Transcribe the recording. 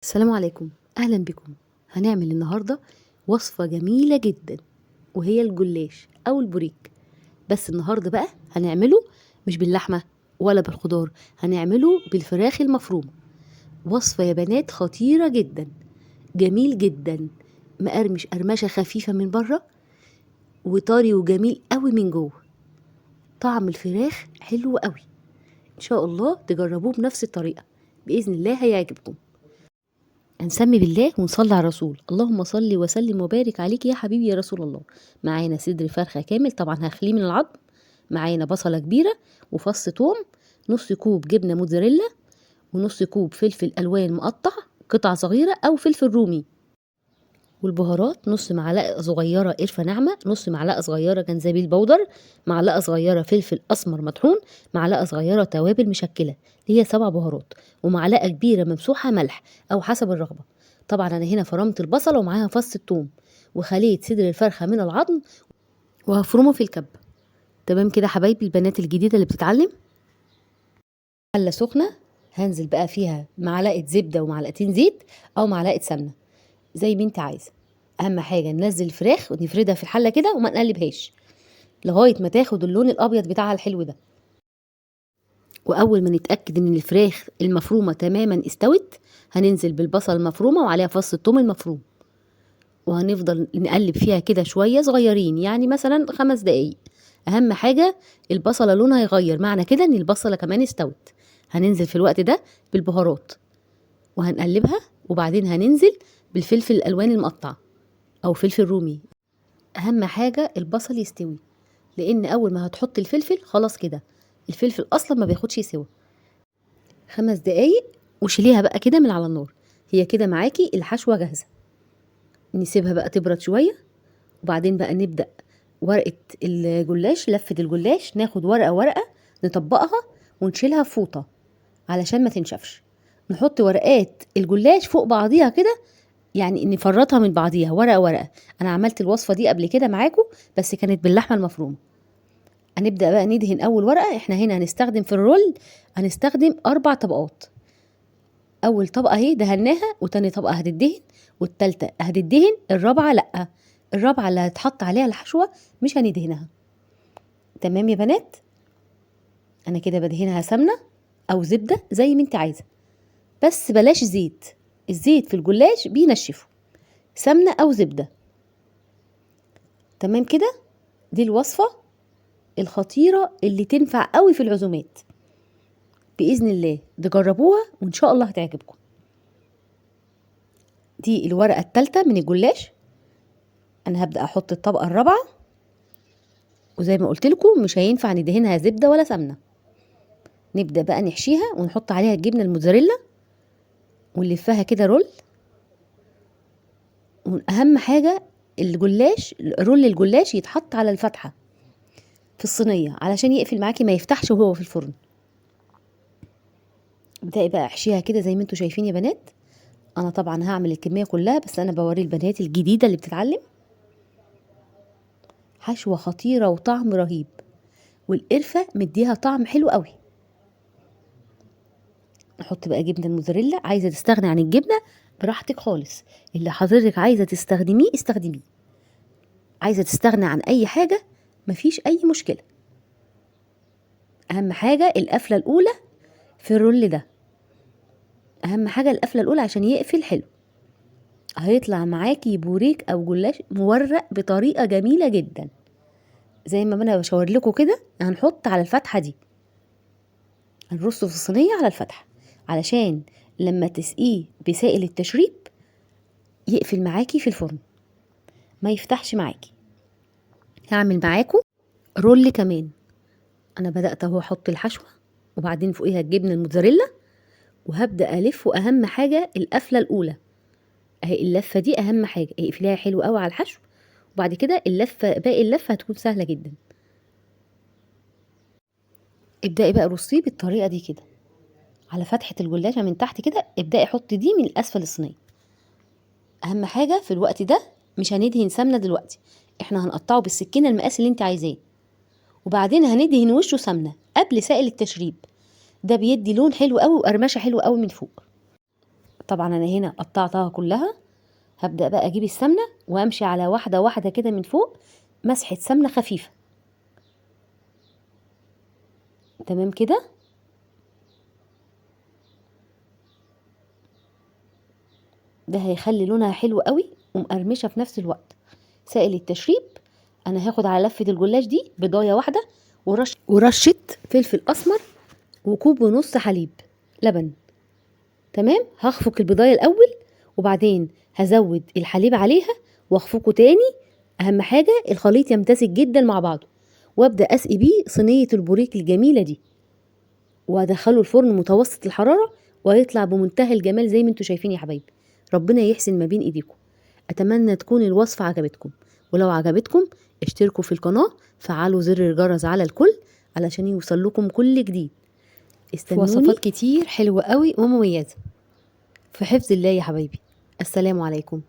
السلام عليكم، أهلا بكم. هنعمل النهاردة وصفة جميلة جدا وهي الجلاش أو البوريك. بس النهاردة بقى هنعمله مش باللحمة ولا بالخضار، هنعمله بالفراخ المفرومة. وصفة يا بنات خطيرة جدا، جميل جدا، مقرمش قرمشة خفيفة من بره وطري وجميل قوي من جوه. طعم الفراخ حلو قوي، إن شاء الله تجربوه بنفس الطريقة، بإذن الله هيعجبكم. هنسمي بالله ونصلي على الرسول. اللهم صل وسلم وبارك عليك يا حبيبي يا رسول الله. معانا صدر فرخة كامل، طبعا هخليه من العظم. معانا بصلة كبيرة وفص توم، نص كوب جبنة موتزاريلا، ونص كوب فلفل ألوان مقطع قطع صغيرة أو فلفل رومي. والبهارات نص معلقة صغيرة قرفة ناعمة، نص معلقة صغيرة جنزبيل بودر، معلقة صغيرة فلفل أسمر مطحون، معلقة صغيرة توابل مشكلة اللي هي 7 بهارات، ومعلقة كبيرة ممسوحة ملح أو حسب الرغبة. طبعا أنا هنا فرمت البصلة ومعاها فص الثوم، وخليت صدر الفرخة من العظم وهفرمه في الكب. تمام كده حبايبي البنات الجديدة اللي بتتعلم. حلة سخنة هنزل بقى فيها معلقة زبدة ومعلقتين زيت أو معلقة سمنة زي ما انت عايزة. اهم حاجه ننزل الفراخ ونفردها في الحله كده وما نقلبهاش لغايه ما تاخد اللون الابيض بتاعها الحلو ده. واول ما نتاكد ان الفراخ المفرومه تماما استوت، هننزل بالبصل المفرومه وعليها فص الثوم المفروم، وهنفضل نقلب فيها كده شويه صغيرين، يعني مثلا 5 دقايق. اهم حاجه البصله لونها يغير، معنى كده ان البصله كمان استوت. هننزل في الوقت ده بالبهارات وهنقلبها، وبعدين هننزل بالفلفل الالوان المقطع او فلفل رومي. اهم حاجه البصل يستوي، لان اول ما هتحط الفلفل خلاص كده الفلفل اصلا ما بياخدش سوا. 5 دقايق وشيليها بقى كده من على النار. هي كده معاكي الحشوه جاهزه. نسيبها بقى تبرد شويه، وبعدين بقى نبدا ورقه الجلاش. لفه الجلاش ناخد ورقه ورقه نطبقها ونشيلها في فوطه علشان ما تنشفش. نحط ورقات الجلاش فوق بعضيها كده، يعني نفرطها من بعضيها ورقه ورقه. انا عملت الوصفه دي قبل كده معاكم بس كانت باللحمه المفرومه. هنبدأ بقى ندهن أول ورقة. احنا هنا هنستخدم في الرول، هنستخدم 4 طبقات. أول طبقة اهي دهناها، وتاني طبقة هتدهن، والتالتة هتدهن، الرابعة لأ، الرابعة اللي هتحط عليها الحشوة مش هندهنها. تمام يا بنات؟ أنا كده بدهنها سمنة أو زبدة زي ما انت عايزة، بس بلاش زيت، الزيت في الجلاش بينشفه. سمنة أو زبدة. تمام كده؟ دي الوصفة الخطيرة اللي تنفع قوي في العزومات. بإذن الله تجربوها وإن شاء الله هتعجبكم. دي الورقة التالتة من الجلاش. أنا هبدأ أحط الطبقة الرابعة، وزي ما قلت لكم مش هينفع ندهنها زبدة ولا سمنة. نبدأ بقى نحشيها ونحط عليها الجبنة الموتزاريلا ونلفها كده رول. وأهم حاجة الجلاش، رول الجلاش يتحط على الفتحة في الصينية علشان يقفل معاكي ما يفتحش وهو في الفرن. ابدأي بقى احشيها كده زي ما انتوا شايفين يا بنات. انا طبعا هعمل الكمية كلها، بس انا بوري البنات الجديدة اللي بتتعلم. حشوة خطيرة وطعم رهيب، والقرفة مديها طعم حلو قوي. نحط بقى جبنة الموتزاريلا. عايزة تستغني عن الجبنة براحتك خالص، اللي حضرتك عايزة تستخدميه استخدميه. عايزة تستغني عن اي حاجة مفيش اي مشكلة. اهم حاجة القفلة الاولى في الرول ده، اهم حاجة القفلة الاولى عشان يقفل حلو. هيطلع معاكي بوريك او جلاش مورق بطريقة جميلة جدا زي ما انا بشاور لكم كده. هنحط على الفتحة دي، هنرصه في الصينية على الفتحة علشان لما تسقيه بسائل التشريب يقفل معاكي في الفرن ما يفتحش معاكي. هعمل معاكم رول كمان. انا بدأت اهو احط الحشوة وبعدين فوقيها الجبنة الموتزاريلا، وهبدأ الف. واهم حاجة القفلة الاولى اهي، اللفة دي اهم حاجة، اقفليها حلو قوي على الحشو، وبعد كده اللفة باقي اللفة هتكون سهلة جدا. ابدأي بقى رصيه بالطريقة دي كده على فتحة الجلاشة من تحت كده. ابدأي حطي دي من اسفل الصينية. اهم حاجة في الوقت ده مش هندهن سمنة دلوقتي، احنا هنقطعه بالسكينة المقاس اللي انت عايزاه، وبعدين هندهن وشه سمنة قبل سائل التشريب. ده بيدي لون حلو قوي وقرمشة حلوة قوي من فوق. طبعا انا هنا قطعتها كلها. هبدأ بقى اجيب السمنة وامشي على واحدة واحدة كده من فوق، مسحة سمنة خفيفة. تمام كده. ده هيخلي لونها حلو قوي ومقرمشة في نفس الوقت. سائل التشريب، انا هاخد على لفة الجلاش دي بيضاية واحدة ورشة فلفل اسمر وكوب ونص حليب لبن. تمام. هخفق البيضاية الاول وبعدين هزود الحليب عليها واخفقه تاني. اهم حاجة الخليط يمتزج جدا مع بعضه، وابدأ اسقي بيه صينية البوريك الجميلة دي، وادخله الفرن متوسط الحرارة، وهيطلع بمنتهى الجمال زي ما انتوا شايفين يا حبايبي. ربنا يحسن ما بين ايديكم. اتمنى تكون الوصفة عجبتكم، ولو عجبتكم اشتركوا في القناة، فعلوا زر الجرس على الكل علشان يوصل لكم كل جديد. استنوني في وصفات كتير حلوة قوي ومميزة. في حفظ الله يا حبايبي. السلام عليكم.